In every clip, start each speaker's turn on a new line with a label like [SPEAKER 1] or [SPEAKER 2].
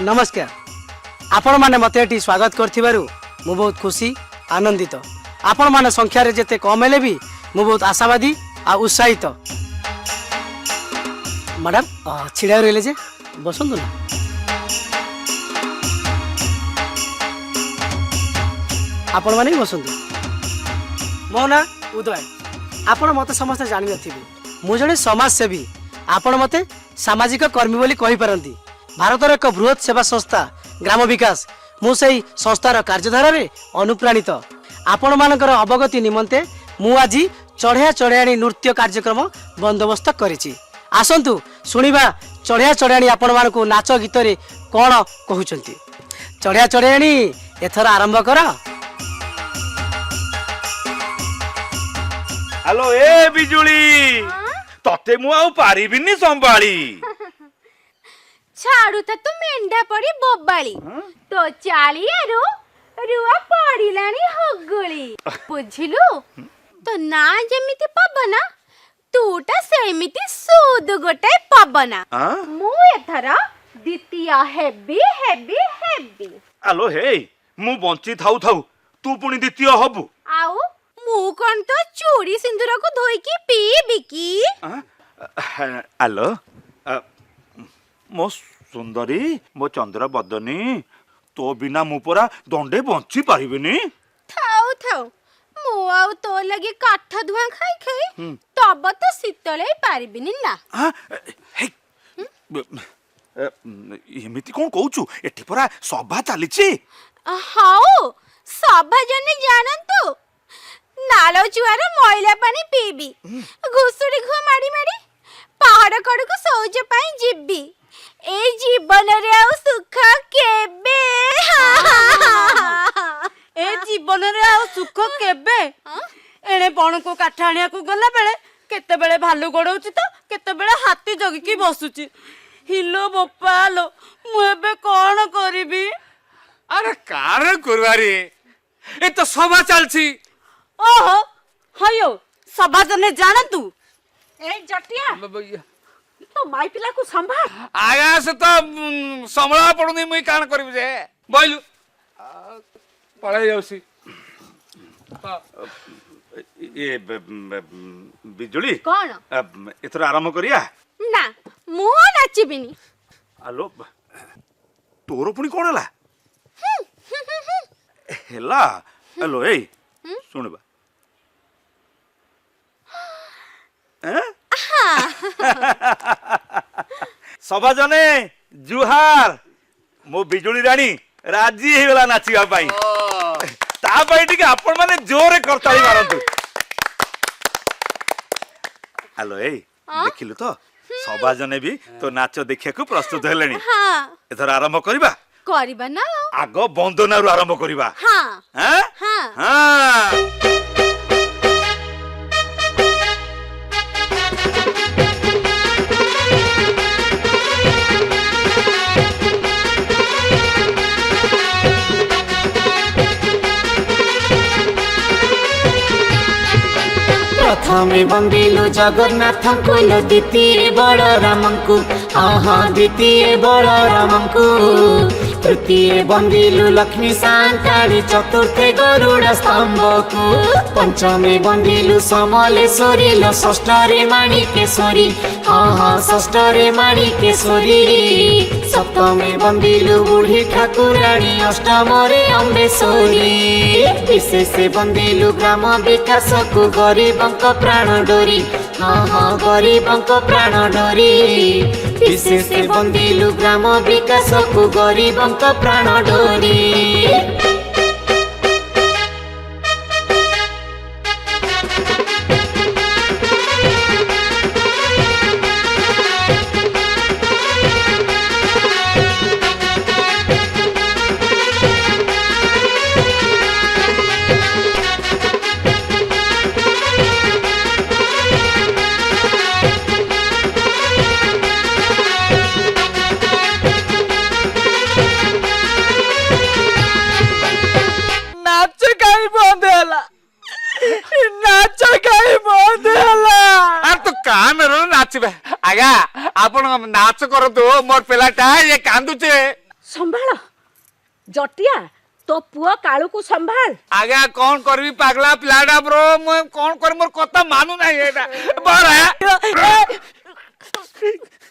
[SPEAKER 1] नमस्कार आपण माने मते एटी स्वागत करथिबारु मु बहुत खुशी आनंदित आपण माने संख्या रे जेते कम हेले भी मु बहुत आशावादी आ उत्साहित। मैडम छिड़ा रहले जे बसंतु ना आपण माने बसंतु। मो ना उदय आपण मते समस्त जानि नथिबे मु जणे समाज सेवी आपण मते सामाजिक कर्मी बोली कहि पारंती। भारतर एक बृहत सेवा संस्था ग्राम विकास मु सेही संस्थार कार्यधारा रे अनुप्राणित आपण मानकर अवगति निमंते मु आज चढ़िया चढ़ियाणी नृत्य कार्यक्रम बंदोबस्त करिछि। आसंतु सुनिबा चढ़िया चढ़ियाणी आपण मानकु नाच गीत रे कोन कहउचंती। चढ़िया चढ़ियाणी एथर आरंभ कर।
[SPEAKER 2] हेलो ए बिजुली तते मु आउ पारिबिनी संभाली
[SPEAKER 3] छाड़ू तो तू मेंढा पड़ी बोबाली तो चालियारू रुआ पड़िलानी हगुली बुझिलु तो ना जेमिति पबना तूटा सेमिति सूद गोटे पबना मु एथर द्वितीय हेबी हेबी हेबी।
[SPEAKER 2] हेलो हे मु बंची थाउ थाउ तू पुनी द्वितीय हबु
[SPEAKER 3] आउ मु कोन तो चूड़ी सिंदूर को धोई की पीबी की।
[SPEAKER 2] हेलो मो सुंदरी मो चंद्र बदनी तो बिना मु परा दंडे बंची पारिबिनी।
[SPEAKER 3] थाउ थाउ मु आउ तो लगे काठ धुआं खाई खाई तब तो शीतले पारिबिनी ना।
[SPEAKER 2] हे एमिति कोन कहूचु एठी परा सभा चलीछि।
[SPEAKER 3] हाउ सभा जने जानंतु नालो जुआर मैला पानी पीबी घुसुड़ी घुआ माड़ी माड़ी पहाड़ कड़ को सौज पाई जिब्बी ए जीवन रे आउ सुख केबे
[SPEAKER 4] ए जीवन रे आउ सुख केबे एणे बण को काठाणिया को गला बेले केते बेले भालू गोडौची तो केते बेले हाथी जगी की बसुची। हिलो बोपालो मु एबे कोन करिबी।
[SPEAKER 5] अरे कार करवारी ए तो सभा चलछि।
[SPEAKER 4] ओहो हयो सभा जने जानतु ए जटिया तो माई पिला को संभाल
[SPEAKER 5] आया से तो संभला पड़ुनी मुई कान करबी जे बोलू पळाई जाउसी।
[SPEAKER 2] ए बिजुली
[SPEAKER 3] कोन
[SPEAKER 2] एथर आरंभ करिया
[SPEAKER 3] ना मु नाचिबिनी।
[SPEAKER 2] हेलो तोर पुनी कोन हला हेला हेलो ए सुनबा सभा जने जुहार मो बिजुली रानी राजी हे गला नाचिबा पाई ता पाई ठीक आपण माने जोरे करताली मारंतु। हेलो ए देखिलु तो सभा जने भी तो नाच देखिया को प्रस्तुत हेलेनी।
[SPEAKER 3] हां
[SPEAKER 2] एथर आरंभ करबा
[SPEAKER 3] ना
[SPEAKER 2] आगो बंदनारु आरंभ करबा।
[SPEAKER 3] हां
[SPEAKER 2] हां
[SPEAKER 3] हां
[SPEAKER 2] हां
[SPEAKER 6] प्रथमे बंदिलु जगन्नाथ को द्वितीय बलराम को द्वितीय बलराम को तृतीय बंदिलु लक्ष्मी शांताड़ी चतुर्थे गरुड़ स्तंभ को पंचमे बंदिलु समलेश्वरी षष्ठरे माणिकेश्वरी षष्ठरे माणिकेश्वरी सप्तमे बंदिलु बुढ़ी ठाकुराणी अष्टमरे अम्बेश्वरी विशेष बंदिलु ग्राम विकास को गरीबंक प्राण डोरी गरीबंक प्राण डोरी विशेष बंदिलु ग्राम विकास को गरीबंक प्राण डोरी।
[SPEAKER 5] नाचबे आगा आपण नाच करतो मोर पेलाटा ये कांदुचे
[SPEAKER 4] संभाल जटिया तो पुआ कालू को संभाल।
[SPEAKER 5] आगे कौन करबी पागला पिलाडा ब्रो मैं कौन कर मोर कथा मानू नहीं एटा बार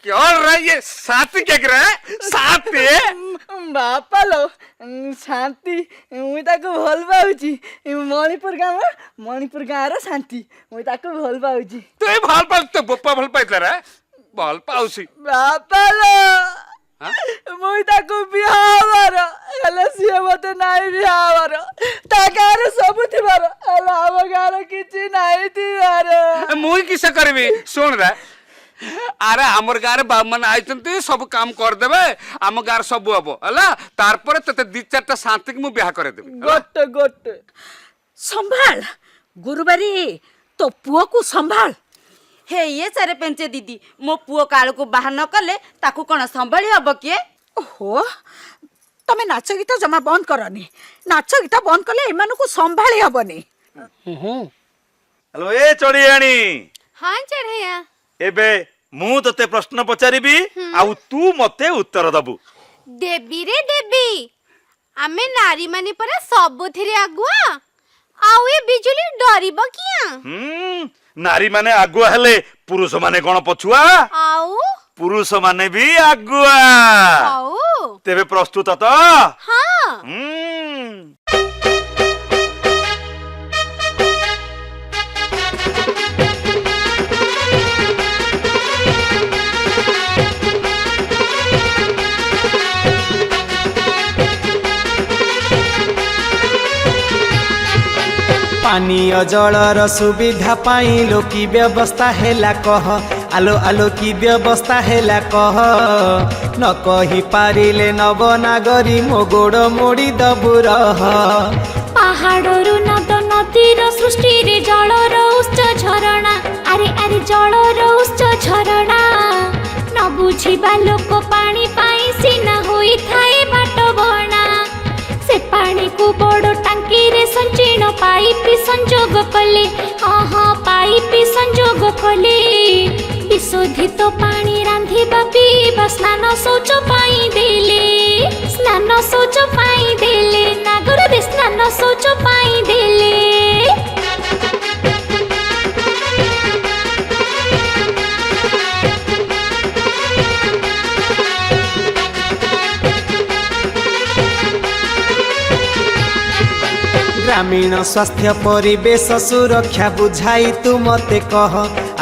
[SPEAKER 5] क्या रहा ये साथी क्या कर रहा है साथी
[SPEAKER 7] बापा लो शांति मुई ताको भल पाउची मणिपुर गाँव शांति मुई ताको भल पाउची।
[SPEAKER 5] तू ये भल पाउ तो बप्पा भल पाइतला रे भल पाउसी
[SPEAKER 7] बापा लो मुई ताको बिहा हबार हेले सिए मते नाइ बिहा हबार ता गाँव सब थिबार हेले हम गाँव किछि नाइ थिबार
[SPEAKER 5] मुई किसे करबी सुन रे अरे हमर गाँव बाबू मन आइचंती सब काम कर देबे हम गाँव सब हबो हला तार पर तते दी चारटा शांति मु ब्याह करे देबी
[SPEAKER 7] गोटे गोटे
[SPEAKER 4] संभाल गुरुबारी तो पुआ को संभाल। हे ये सारे पेंचे दीदी मो पुओ कालू को बाहर न कले ताकू कौन संभाली हब किए। ओहो तमे नाच गीत जमा बंद करनी नाच गीत बंद कले एमानु को संभाली हबनी।
[SPEAKER 2] हेलो ए चढ़ियाणी
[SPEAKER 3] हाँ चढ़ैया
[SPEAKER 2] एबे मु तते प्रश्न पचारिबी आउ तू मते उत्तर दबु।
[SPEAKER 3] देवी रे देवी आमे नारी मानी परा सबुथिरे आगुआ आउ ए बिजुली डरिब किया।
[SPEAKER 2] नारी माने आगुआ हेले पुरुष माने कोन पछुआ
[SPEAKER 3] आउ
[SPEAKER 2] पुरुष माने भी आगुआ
[SPEAKER 3] आउ
[SPEAKER 2] तेबे प्रस्तुत तो
[SPEAKER 3] हाँ
[SPEAKER 6] पानीय जलर सुविधा पाई लो की व्यवस्था हेला कह आलो आलो की व्यवस्था हेला कह न कही पारिले नवनागरी मो गोड़ मोड़ी दबु रह।
[SPEAKER 8] पहाड़रू नद नदीर सृष्टि रे जलर उच्च झरणा अरे अरे जलर उच्च झरणा न बुझिबा लोक पानी पाई सिना होई थाए बाट बणा से पानी को बड़ टांकी रे संचीर्ण पाइप संजोग कले हाँ हाँ पाइप संजोग कले विशोधित पानी रांधिबा पीबा स्नान शौच पाई देले स्नान शौच पाई देले नागर रे स्नान शौच पाई देले।
[SPEAKER 6] ग्रामीण स्वास्थ्य परिवेश सुरक्षा बुझाई तू मते कह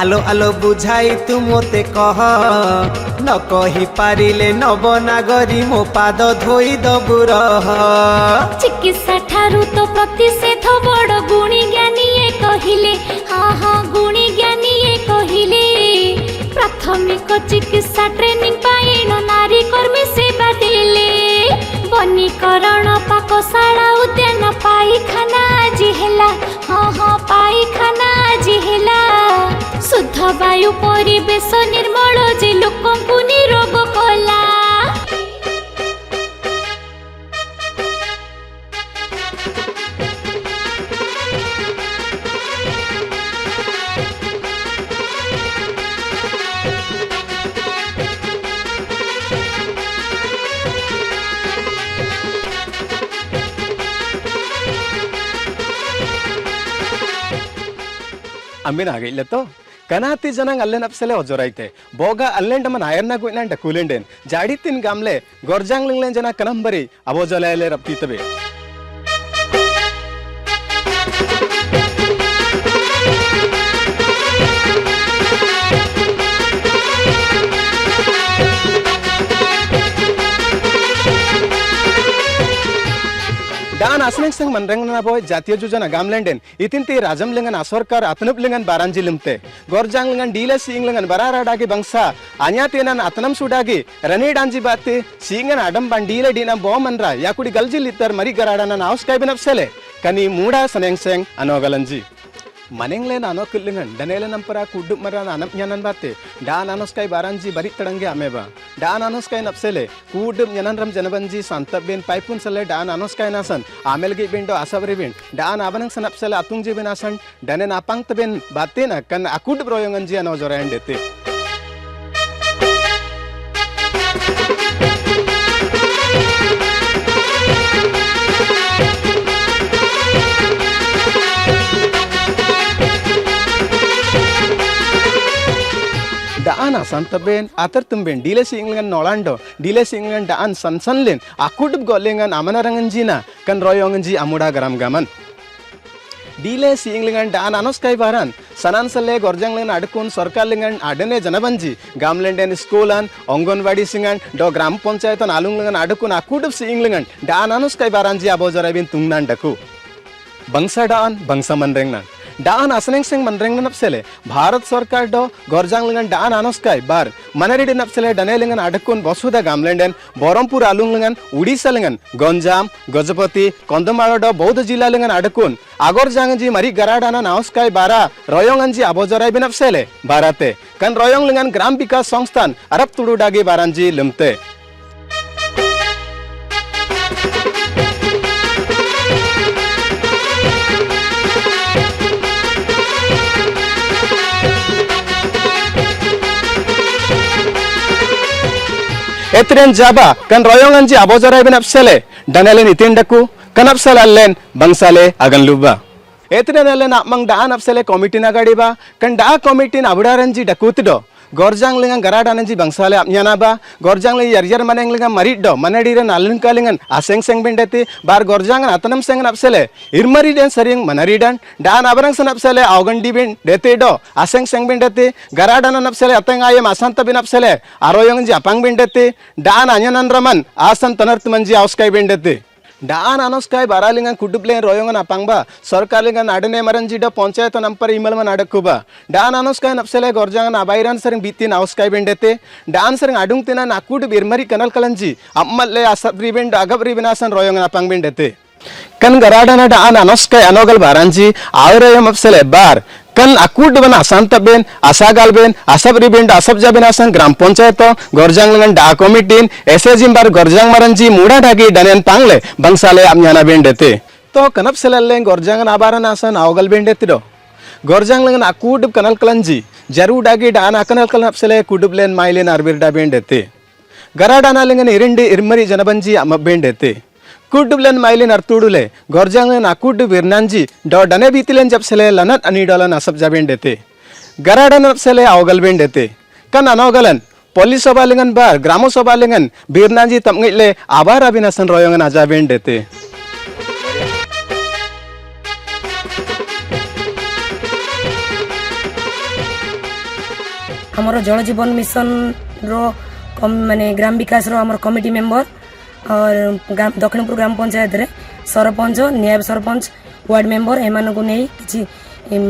[SPEAKER 6] आलो आलो बुझाई तू मते कह न कही पारिले नवनागरी मो पाद धोई दबु रह।
[SPEAKER 8] चिकित्सा ठारू तो प्रतिषेध बड़ गुणी ज्ञानी कहिले हाँ हाँ गुणी ज्ञानी कहिले प्राथमिक चिकित्सा ट्रेनिंग पाइण नारी कर्मी सेवा देले वनीकरण पाकशाला उद्यान पाइखाना आज हेला हाँ हाँ पाइखाना आज हेला शुद्ध वायु परिवेश निर्मल जे लोकंकु निरोग कला।
[SPEAKER 9] ಅಮ್ಮಿನ ಆಗಿಲ್ಲ ತೋ ಕನಾತಿ ಜನಂಗ್ ಅಲ್ಲೆನ್ ಅಪ್ಸಲೆ ಒಜೊರೈತೆ ಬೋಗ ಅಲ್ಲೆಂಡ ಮನ ಆಯರ್ನ ಗುಯ್ನಂಟ ಕೂಲೆಂಡೆನ್ ಜಾಡಿತಿನ್ ಗಾಮ್ಲೆ ಗೊರ್ಜಾಂಗ್ಲಿಂಗ್ಲೆನ್ ಜನ ಕನಂಬರಿ ಅವೋಜೊಲೆಲೆ ರಪ್ತಿತಬೆ डान आसनेक संग मनरंगना बोय जातीय योजना गामलैंडन इतिनते राजम लिंगन असरकार अतनप लिंगन बारांजी लिमते गोरजांग लिंगन डीले सींग लिंगन बराराडागी बंगसा आन्यातेनन अतनम सुडागी रने डांजी बाते सींगन अडम बंडीले डीना बोमनरा याकुडी गलजी लितर मरी गराडाना नाउस काइबनपसेले कनी मूडा सनेंग सेंग अनोगलंजी मनेंगले नानो किल्लिंगन डनेले नंपरा कुड्डुप मरा नानप न्यानन बाते डा नानोस्काई बारांजी बरी तड़ंगे आमेबा डा नानोस्काई नपसेले कुड्डुप न्यानन रम जनबंजी सांतबेन पाइपुन सले डा नानोस्काई नासन आमेलगे बिंडो आसाबरी बिन डा नाबनंग सनपसेले अतुंगजी बिनासन डने नापांग तबेन बाते ना कन अकुड ब्रोयंगंजी अनो जोरायन देते daan asan taben atar tumben dile singlengan nolando dile singlengan daan sansanlen akudub golengan amanarangan jina kan royongan ji amuda garam gaman dile singlengan daan anoskai baran sanansale gorjanglengan adukun sarkar lengan adene janabanji gamlenden schoolan ongonwadi singan do gram panchayetan alunglengan adukun akudub singlengan daan anoskai baran ji abojorabin tungnan daku bangsa daan bangsa manrengnan daan asneng seng manreng napsele Bharat सरकार दो gorjang lengan daan anoskai bar manaridi napsele dane lengan adakun bosuda gamlenden borompuर alung lengan udisa lengan gonjam gojapati kondamala do bauda jilla lengan adakun agor janganji mari garadana naoskai bara royonganji abojorai binapsele barate kan royong lengan gram bikas songstan arab tudu dagi baranji lemte Etren jaba kan royongan ji abojarai binapsele danelen itindaku kan apsalallen bangsale agan luba etren allen apmang daan apsele committee na gadiba kan da committee na abudaran ji dakutdo gorjang lengan garadanan ji bangsale apnyana ba gorjang le yar maneng lengan mariddo manadire nalun kalengan aseng seng bendati bar gorjang atanam seng apsele irmari den saring manaridan daan abarang san apsele augandi bin dete do aseng seng bendati garadanan apsele ateng ayem asanta bin apsele aroyong ji apang bendati daan anyanan raman asan tanart manji auskai bendati daan anoskai baralingan kuduplen royongan apangba sarkarlingan adene maranji do panchayat nampar imalman adakuba daan anoskai napsele gorjangan abairan sering bitin auskai bendete daan sering adung tina nakud birmari kanal kalanji ammalle asabri bend agabri binasan royongan apang bendete kan garadana daan anoskai anogal baranji aurayam apsele bar kan akud bana asanta ben asagal ben asabri ben asab jaben asan gram panchayat gorjang lengan da committee SSG bar gorjang maranji muda dagi danen pangle bangsale amnyana ben dete to kanap selalen gorjang abaran asan augal ben dete do gorjang lengan akud kanal kalanji jaru dagi dan akanal kalap sele kudub len mailen arbir da ben dete garadana lengan irindi irmari janabanji am ben dete kudublen mailin artudule gorjanglen akudu birnanji do dane bitilen japsele lanat anidolan asap jaben dete garadan apsele augal ben dete kan anogalan polis sobalengan bar gramo sobalengan birnanji tamngile abar abinasan royongan ajaben dete
[SPEAKER 10] हमरो जल जीवन mission रो माने ग्राम विकास रो हमर committee member और दक्षिणपुर ग्राम पंचायत रे सरपंच न्याय sarpanch ward member एमान को नहीं किछि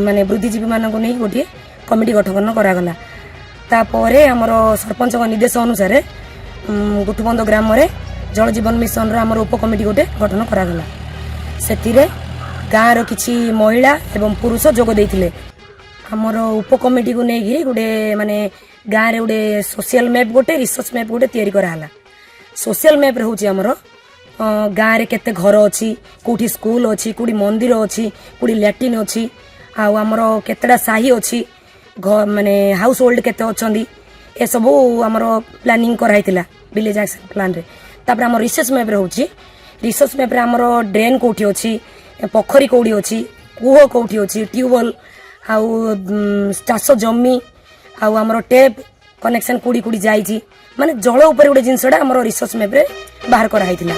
[SPEAKER 10] माने बुद्धिजीवी मान को नहीं गोटे कमिटी गठन करागला तापरे हमर सरपंच को निर्देश अनुसार गुटुबंद ग्राम रे जल जीवन मिशन रो हमर उप कमिटी गोटे गठन करागला सेतिरे गाँ रो किछि महिला एवं पुरुष जोग देथिले हमर उप कमिटी को नहीं गोटे माने गाँ रे गोटे सोशल मैप गोटे रिसर्च मैप गोटे तैयारी कराला सोशल मैप रे होची हमरो गाँ रे केते घर अछि कोठी स्कूल अछि कोठी मंदिर अछि कोठी लैट्रिन अछि आ हमरो केतेडा साही अछि घर माने हाउस होल्ड केते अछंदी ए सब हमरो प्लानिंग कराइतिला विलेज एक्शन प्लान रे तापर हमर रिसर्च मैप रे होची रिसर्च मैप रे हमरो ड्रेन कोठी अछि पोखरी कोठी अछि कूह कोठी अछि ट्यूबवेल आउ चाष जमी आउ हमरो टेप कनेक्शन कुड़ी कुड़ी जाइछि माने जल ऊपर गोटे जिनसटा हमरो रिसर्च मैप रे बाहर करा हैतिला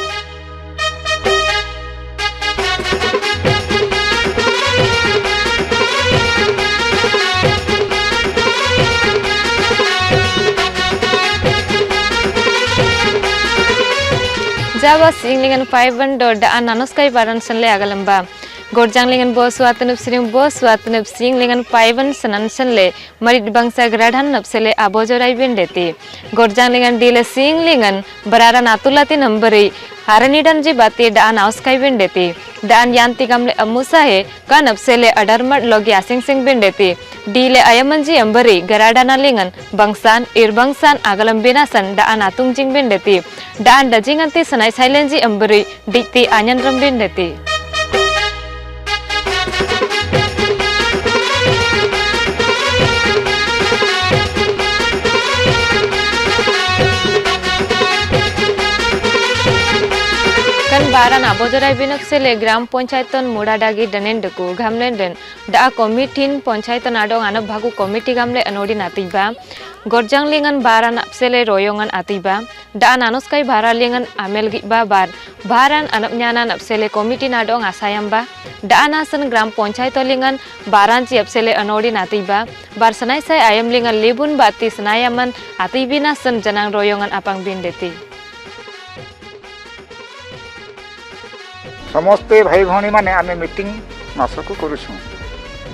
[SPEAKER 11] Jawa singlingan 5 dot an nanoskai baran sanle agalamba gorjanglingan bos watanep singlingan 5 sanan sanle marit bangsa gradhan napsele abojorai bendeti gorjanglingan dile singlingan barara natulati numberi haranidan ji bati daan auskai bendeti daan yanti gamle amusahe kan napsele adarmat logi asing sing bendeti dile ayamanji ambari garadana lingan bangsan irbangsan agalam binasan daan atung jing bendeti daan dajinganti sanai silenji ambari dikti anyan ram bendeti kan baran abojorai binok sele gram panchayeton mudadagi danendeku gamlenden da komitin panchayeton adong anab bhagu komiti gamle anodi natiba gorjanglingan baran apsele royongan atiba da nanuskai baralingan amelgiba bar baran anapnyanan apsele komiti nadong asayamba da anasan gram panchayetolingan baran ci apsele anodi natiba bar sanai sai ayamlingan libun bati senayaman atibina sen janang royongan apang bindeti
[SPEAKER 5] समस्ते भाई भौणी मैंने आम meeting मास को करुँ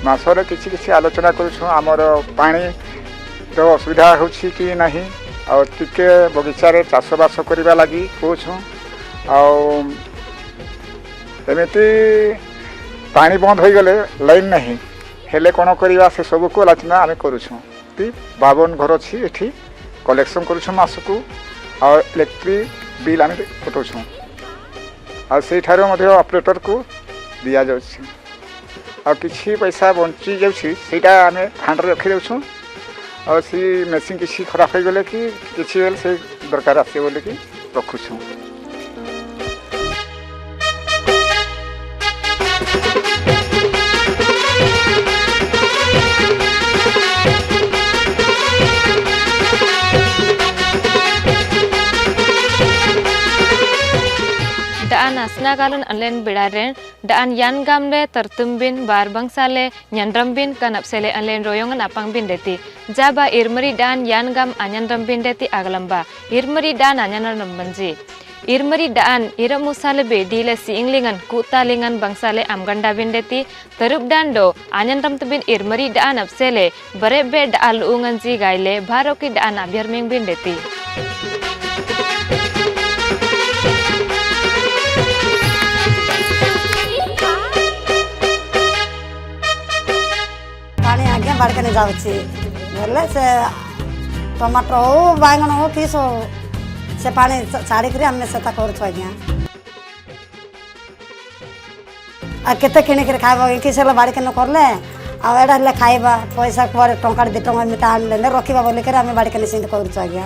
[SPEAKER 5] मासर कि आलोचना करमर पानी तो असुविधा हो कि नहीं टिके बगीचार चाषबास करने लगी कहूँ आमती पानी बंद हो गले लाइन नहीं हेले कौन करवा से सब को आलोचना आम करुँ 52 घर अच्छी ये कलेक्शन करुँ मास को इलेक्ट्रिक बिल आम कटाऊँ ऑपरेटर को दिया जाऊँ किसी पैसा बंची जाटा आम फांड रखी दे और सी मेसीन किसी खराब हो गले कि से दरकार आसे बोले कि रखुँ
[SPEAKER 11] daan asna galun anlen bidaren daan yan gamle tertumbin bar bangsale nyandrambin kanapsele anlen royongan apang bindeti jaba irmeri daan yan gam anyanram bindeti agalamba irmeri daan anyanram banji irmeri daan iramusale be dile siinglingan kutalingan bangsale amganda bindeti terub dando anyanram tubin irmeri daan apsele barebe daal ungan ji gaile baroki daan abyarming bindeti
[SPEAKER 12] बाड़के जाऊँगी बोले से टमाटर हो बैगन हो किस हो से पानी छाड़िक आम से आज्ञा केते किणिक खाइब किस बाड़के न करले आड़े खाइबा पैसा पर टंका 2 टंका मिटा आनले रखा बोलिक आम बाड़के सेमती करुँ आज्ञा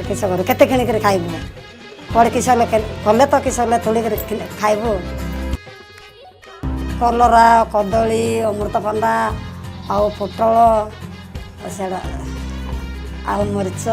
[SPEAKER 12] किस करूँ केते किणिक खाइबू कड़े किस कले तो किस थोड़ी खाइबू कलरा कदली अमृतभंडा आउ पोटल से आउ मरीच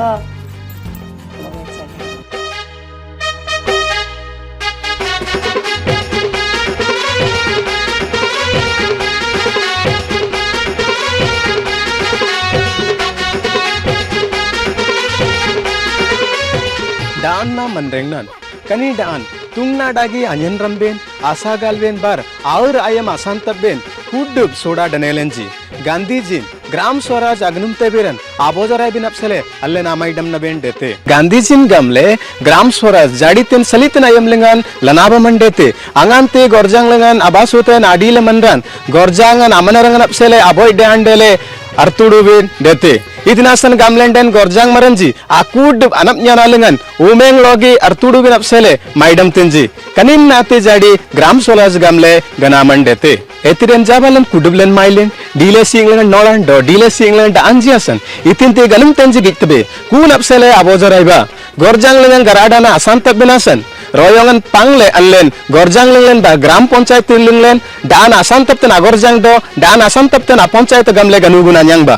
[SPEAKER 9] डान ना मनरेंगनान कनी डान तुंगना डागी अन्यन बेन आशा गालबेन बार और आयम आसांतबेन कुडुब सोडा डनेलेंजी गांधी जी ग्राम स्वराज अग्नुमते बेरन आबोजराय बिन अपसले अल्ले नामाइडम नबेन देते गांधी जी गमले ग्राम स्वराज जाड़ीतेन सलितन आयमलिंगन लनाब मंडेते अंगांते गोरजांगलिंगन आबासोतेन आडील मनरन गोरजांगन अमनरंगन अपसले आबोय डेंडेले अर्तुडुबिन देते इतनासन गामलेंडन गोरजांग मरंजी आकुड अनपन्यानालिंगन उमेंग लोगी अर्तुडुबिन अपसले माइडम तेंजी कनिन नाते जाड़ी ग्राम स्वराज गामले गनामन देते एतिरेन जाबालन कुडुबलेन माइलेन डीले सिंगलेन नोलान दो डीले सिंगलेन डांजियासन इतिनते गलम तेंजी गितबे कुन अपसले आबोजरायबा गोरजांगलिंगन गराडाना असांतबिनासन रोयंगन पांगले अनलेन गोरजांगलिंगलेन बा ग्राम पंचायत लिंगलेन डान असांतबतन अगोरजांग दो डान असांतबतन पंचायत गमले गनुगुना न्यांगबा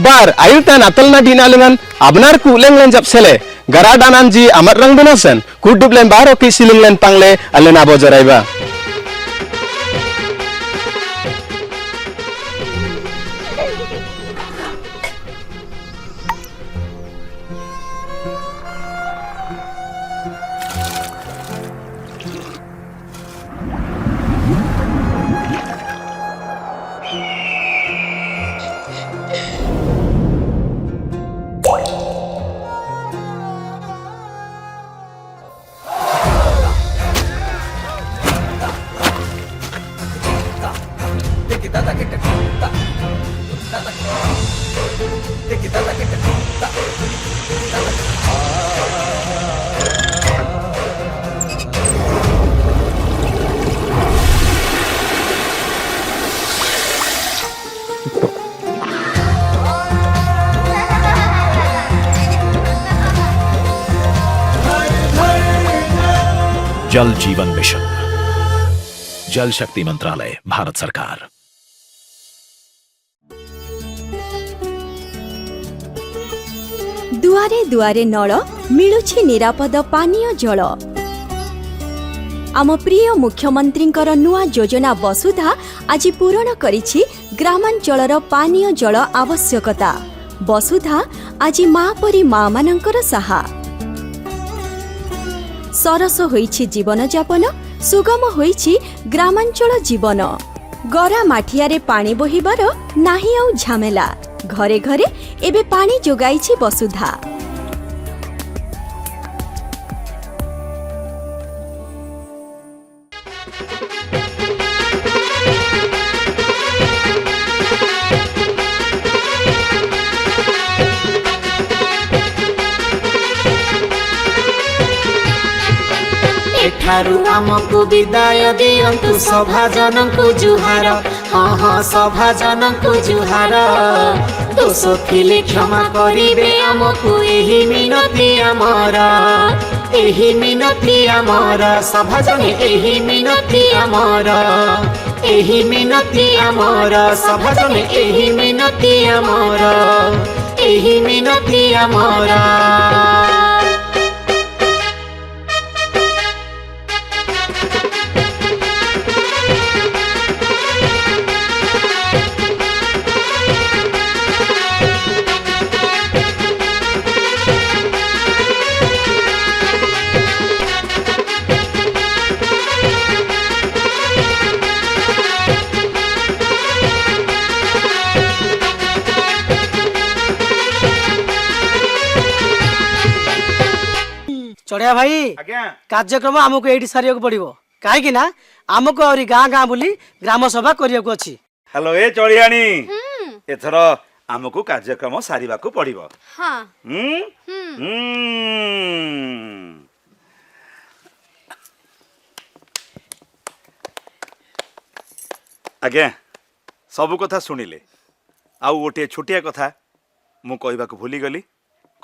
[SPEAKER 9] बार आयुतान अतलना डीनालिंगन अबनार कुलेंगलेन जबसेले गराडानान जी अमररंग बिनासन कुडुबलेन बारो किसिलिंगलेन पांगले अल्लेन आबोजरायबा
[SPEAKER 13] जल जीवन मिशन, जल शक्ति मंत्रालय, भारत सरकार।
[SPEAKER 8] दुआरे दुआरे नळ मिलुछि निरापद पानीय जल। आम प्रिय मुख्यमंत्रींकर नुआ योजना वसुधा आज पूरण करिछि ग्रामांचलर पानीय जल आवश्यकता। वसुधा आज माँ परी माँ मानकर साहा। सरस होइछि जीवन यापन, सुगम होइछि ग्रामांचल जीवन। गरा माठियारे पानी बोहिबार नाही आउ झमेला। घरे घरे एबे पानी जोगाइछि वसुधा।
[SPEAKER 6] एठारु आमको विदाय दियंतु सभाजनंकु जुहार। हाँ हाँ सभाजनंकु जुहार। दोष थिले क्षमा करिबे आमको एही मिनती आमर। एही मिनती आमर सभाजन, एही मिनती आमर। एही मिनती आमर सभाजन, एही मिनती आमर। एही मिनती आमर।
[SPEAKER 1] चढ़िया भाई
[SPEAKER 2] आज्ञा
[SPEAKER 1] कार्यक्रम आमको एठी सारिया को पड़िबो काहे ना आमको और गाँ गाँ बुली ग्राम सभा करिया को अछि।
[SPEAKER 2] हेलो ए चढ़ियाणी, एथर आमको कार्यक्रम सारिबा को पड़िबो।
[SPEAKER 3] हाँ
[SPEAKER 2] आज्ञा सबु कथा सुनिले। आउ गोटे छोटिया कथा मु कहबा को भूली गली।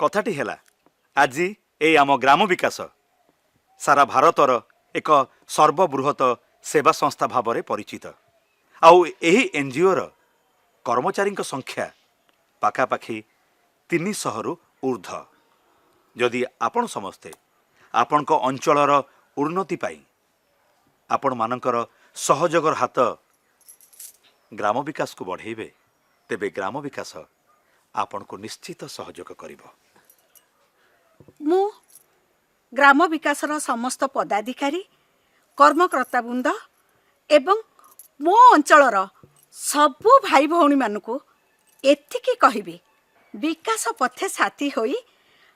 [SPEAKER 2] कथाटी हेला आज ए आम ग्राम विकास सारा भारतर एक सर्वबृहत सेवा संस्था भाव परिचित। आउ एही एनजीओ र कर्मचारी संख्या पाखापाखि 300 रु ऊर्ध्व। जदि आपण समस्ते आपण अंचलर उन्नति पाई आपण मानकर सहयोगर हाथ ग्राम विकास को बढ़ेबे, तेबे ग्राम विकास आपण को निश्चित सहयोग करिबो।
[SPEAKER 14] मु ग्राम विकासर समस्त पदाधिकारी, कर्मकर्ता वृंद एवं मो अंचलर सबु भाई भौणी मानकु एतिकी कहिबी, विकास पथे साथी होई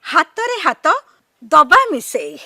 [SPEAKER 14] हाथ रे हाथ दबा मिसेई।